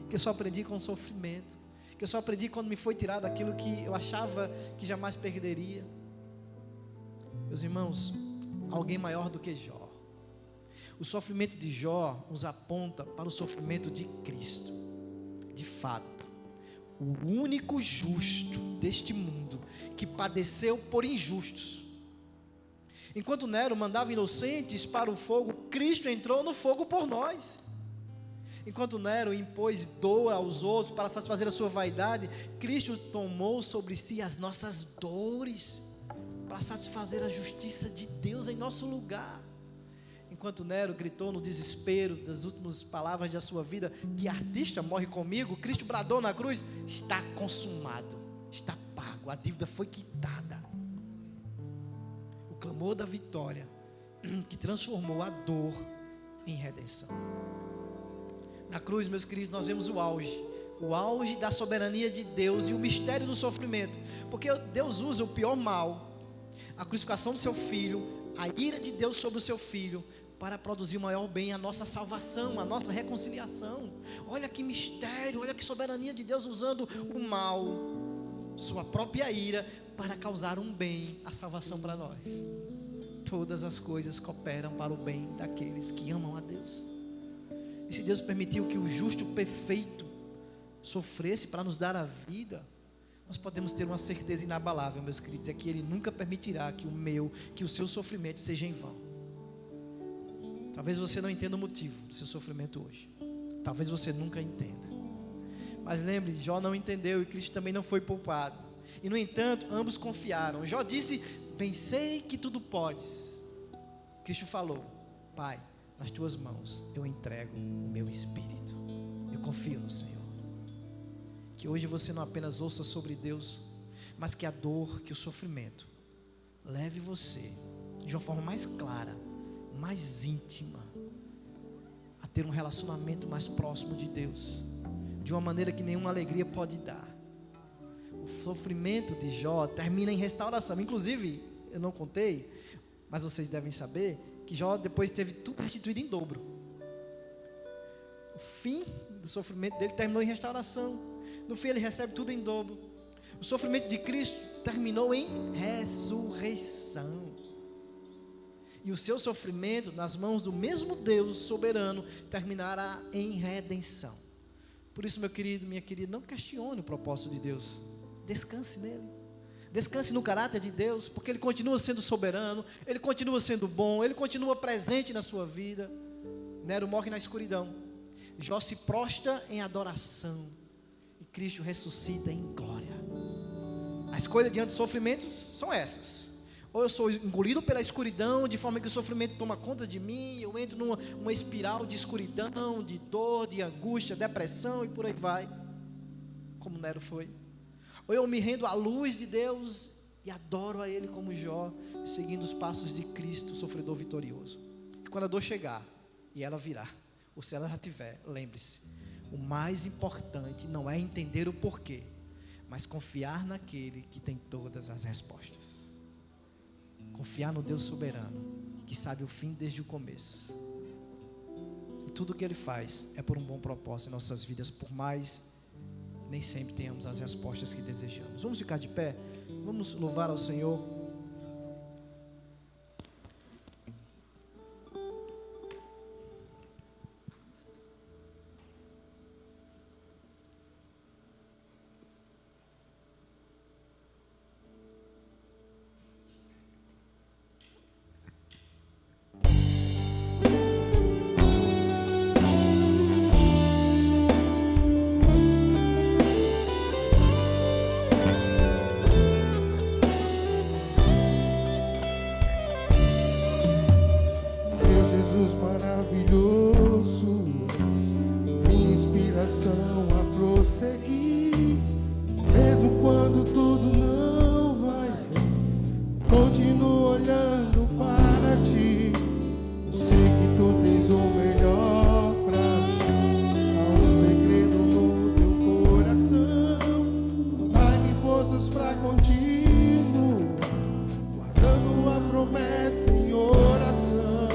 que eu só aprendi com o sofrimento, que eu só aprendi quando me foi tirado aquilo que eu achava que jamais perderia. Meus irmãos, alguém maior do que Jó. O sofrimento de Jó nos aponta para o sofrimento de Cristo. De fato, o único justo deste mundo que padeceu por injustos. Enquanto Nero mandava inocentes para o fogo, Cristo entrou no fogo por nós. Enquanto Nero impôs dor aos outros para satisfazer a sua vaidade, Cristo tomou sobre si as nossas dores para satisfazer a justiça de Deus em nosso lugar. Enquanto Nero gritou no desespero das últimas palavras da sua vida: que artista morre comigo, Cristo bradou na cruz: está consumado, está pago, a dívida foi quitada. O clamor da vitória que transformou a dor em redenção. Na cruz, meus queridos, nós vemos o auge da soberania de Deus e o mistério do sofrimento, porque Deus usa o pior mal, a crucificação do seu filho, a ira de Deus sobre o seu filho, para produzir o maior bem, a nossa salvação, a nossa reconciliação. Olha que mistério, olha que soberania de Deus, usando o mal, sua própria ira, para causar um bem, a salvação para nós. Todas as coisas cooperam para o bem daqueles que amam a Deus. E se Deus permitiu que o justo perfeito sofresse para nos dar a vida, nós podemos ter uma certeza inabalável, meus queridos, é que Ele nunca permitirá que o seu sofrimento seja em vão. Talvez você não entenda o motivo do seu sofrimento hoje. Talvez você nunca entenda. Mas lembre, Jó não entendeu e Cristo também não foi poupado. E no entanto, ambos confiaram. Jó disse: bem sei que tudo podes. Cristo falou: Pai, nas tuas mãos eu entrego o meu espírito. Eu confio no Senhor. Que hoje você não apenas ouça sobre Deus, mas que a dor, que o sofrimento leve você de uma forma mais clara, mais íntima, a ter um relacionamento mais próximo de Deus, de uma maneira que nenhuma alegria pode dar. O sofrimento de Jó termina em restauração. Inclusive, eu não contei, mas vocês devem saber que Jó depois teve tudo restituído em dobro. O fim do sofrimento dele terminou em restauração. No fim ele recebe tudo em dobro. O sofrimento de Cristo terminou em ressurreição. E o seu sofrimento, nas mãos do mesmo Deus soberano, terminará em redenção. Por isso, meu querido, minha querida, não questione o propósito de Deus. Descanse nele. Descanse no caráter de Deus, porque Ele continua sendo soberano, Ele continua sendo bom, Ele continua presente na sua vida. Nero morre na escuridão. Jó se prostra em adoração. E Cristo ressuscita em glória. A escolha diante dos sofrimentos são essas. Ou eu sou engolido pela escuridão, de forma que o sofrimento toma conta de mim, eu entro numa espiral de escuridão, de dor, de angústia, depressão e por aí vai, como Nero foi. Ou eu me rendo à luz de Deus e adoro a Ele como Jó, seguindo os passos de Cristo, sofredor vitorioso. E quando a dor chegar, e ela virá, ou se ela já tiver, lembre-se, o mais importante não é entender o porquê, mas confiar naquele que tem todas as respostas. Confiar no Deus soberano, que sabe o fim desde o começo. E tudo o que Ele faz é por um bom propósito em nossas vidas, por mais que nem sempre tenhamos as respostas que desejamos. Vamos ficar de pé, vamos louvar ao Senhor. prosseguir, mesmo quando tudo não vai bem. Continuo olhando para ti, eu sei que tu tens o melhor pra mim. Há um segredo no teu coração, dai-me forças pra contínuo, guardando a promessa em oração.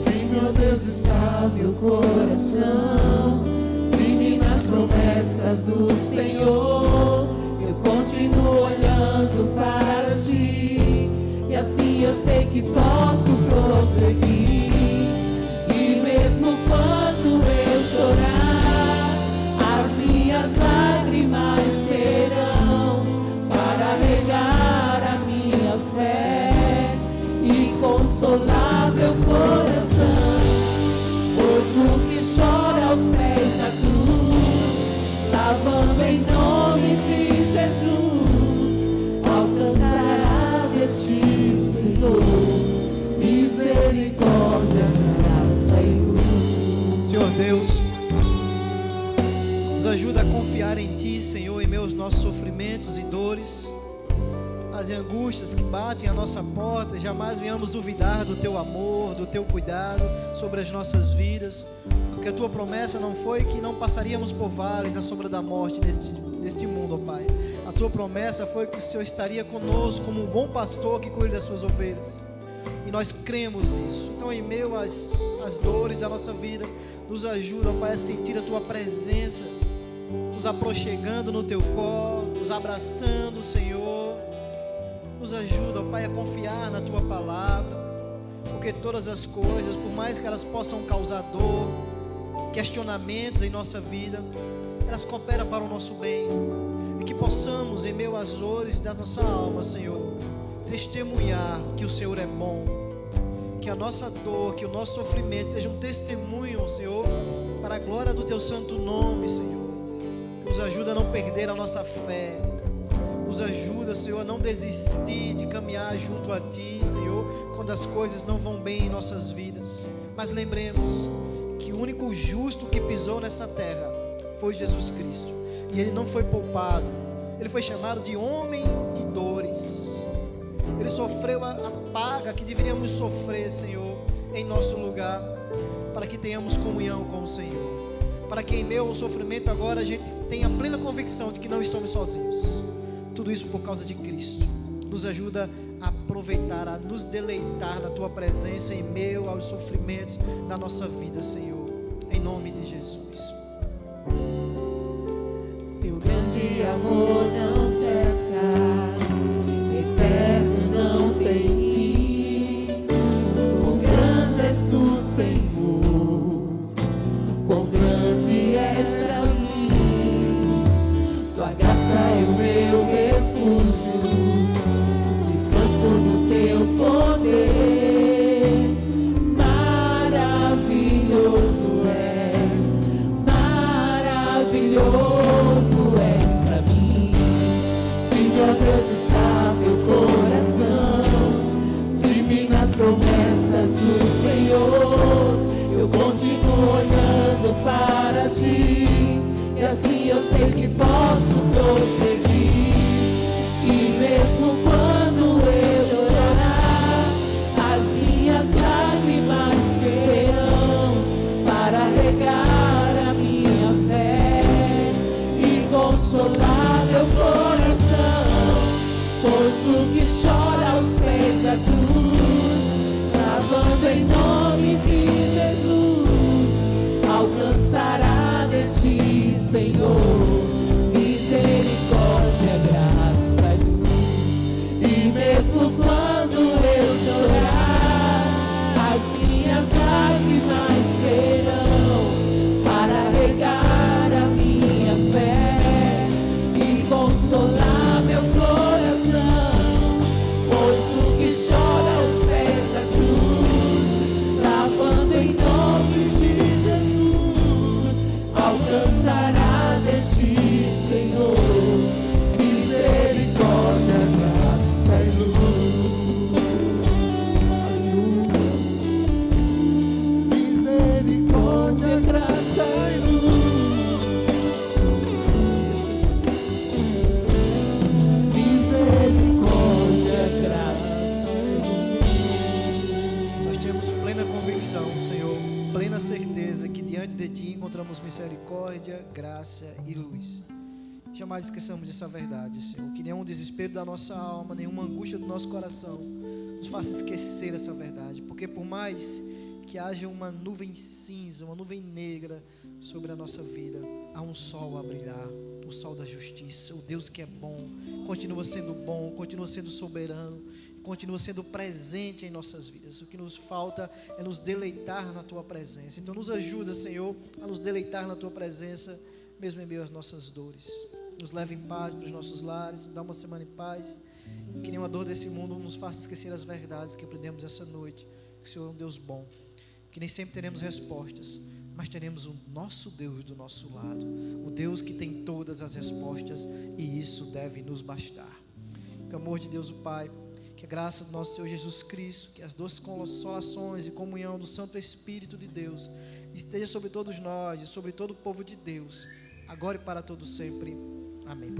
Firme, ó Deus, está meu coração, firme nas promessas do Senhor. Eu continuo olhando para ti, e assim eu sei que posso prosseguir. E mesmo quando eu chorar, as minhas lágrimas serão para regar a minha fé e consolar meu coração. Pois o que chora aos pés da cruz, lavando em nome de Jesus, alcançará de ti, Senhor, misericórdia, graça e luz. Senhor Deus, nos ajuda a confiar em Ti, Senhor, em meus nossos sofrimentos e dores, as angústias que batem à nossa porta. Jamais venhamos duvidar do Teu amor, do Teu cuidado sobre as nossas vidas, porque a Tua promessa não foi que não passaríamos por vales à sombra da morte neste mundo, ó Pai. A Tua promessa foi que o Senhor estaria conosco como um bom pastor que cuida das suas ovelhas, e nós cremos nisso. Então, em meio às dores da nossa vida, nos ajuda, ó Pai, a sentir a Tua presença, nos aproximando no Teu colo, nos abraçando, Senhor. Nos ajuda, ó Pai, a confiar na Tua palavra, porque todas as coisas, por mais que elas possam causar dor, questionamentos em nossa vida, elas cooperam para o nosso bem, e que possamos, em meio às dores da nossa alma, Senhor, testemunhar que o Senhor é bom, que a nossa dor, que o nosso sofrimento seja um testemunho, Senhor, para a glória do Teu santo nome, Senhor. Nos ajuda a não perder a nossa fé, nos ajuda, Senhor, a não desistir de caminhar junto a Ti, Senhor, quando as coisas não vão bem em nossas vidas. Mas lembremos que o único justo que pisou nessa terra foi Jesus Cristo, e Ele não foi poupado. Ele foi chamado de homem de dores. Ele sofreu a paga que deveríamos sofrer, Senhor, em nosso lugar, para que tenhamos comunhão com o Senhor, para que em meio ao sofrimento agora a gente tenha plena convicção de que não estamos sozinhos. Tudo isso por causa de Cristo. Nos ajuda a aproveitar, a nos deleitar na Tua presença em meio aos sofrimentos da nossa vida, Senhor, em nome de Jesus. Teu grande amor não cessa, eterno, não tem fim. Quão grande és Tu, Senhor, quão grande és pra mim. Tua graça é o meu refúgio, descanso no Teu poder. Maravilhoso és, maravilhoso és pra mim. Firme, ó Deus, está meu coração, firme nas promessas do Senhor. Eu continuo olhando para Ti, e assim eu sei que posso prosseguir. E mesmo quando eu chorar, as minhas lágrimas serão para regar a minha fé e consolar meu coração. Pois o que chora aos pés da cruz, lavando em nome de Jesus, alcançará de Ti, Senhor, misericórdia, graça e luz. E mesmo quando eu chorar, as minhas lágrimas serão para regar a minha fé e consolar meu coração. Pois o que chora aos pés da cruz, lavando em nome de Jesus, alcançará de Ti, plena convicção, Senhor, plena certeza que diante de Ti encontramos misericórdia, graça e luz. Jamais esqueçamos dessa verdade, Senhor, que nenhum desespero da nossa alma, nenhuma angústia do nosso coração nos faça esquecer essa verdade, porque por mais que haja uma nuvem cinza, uma nuvem negra sobre a nossa vida, há um sol a brilhar, o sol da justiça, o Deus que é bom, continua sendo soberano, continua sendo presente em nossas vidas. O que nos falta é nos deleitar na Tua presença. Então nos ajuda, Senhor, a nos deleitar na Tua presença, mesmo em meio às nossas dores. Nos leve em paz para os nossos lares, nos dá uma semana em paz, e que nenhuma dor desse mundo nos faça esquecer as verdades que aprendemos essa noite, que o Senhor é um Deus bom, que nem sempre teremos respostas, mas teremos o nosso Deus do nosso lado, o Deus que tem todas as respostas, e isso deve nos bastar. Que o amor de Deus o Pai, que a graça do nosso Senhor Jesus Cristo, que as doces consolações e comunhão do Santo Espírito de Deus esteja sobre todos nós e sobre todo o povo de Deus, agora e para todo sempre. Amém.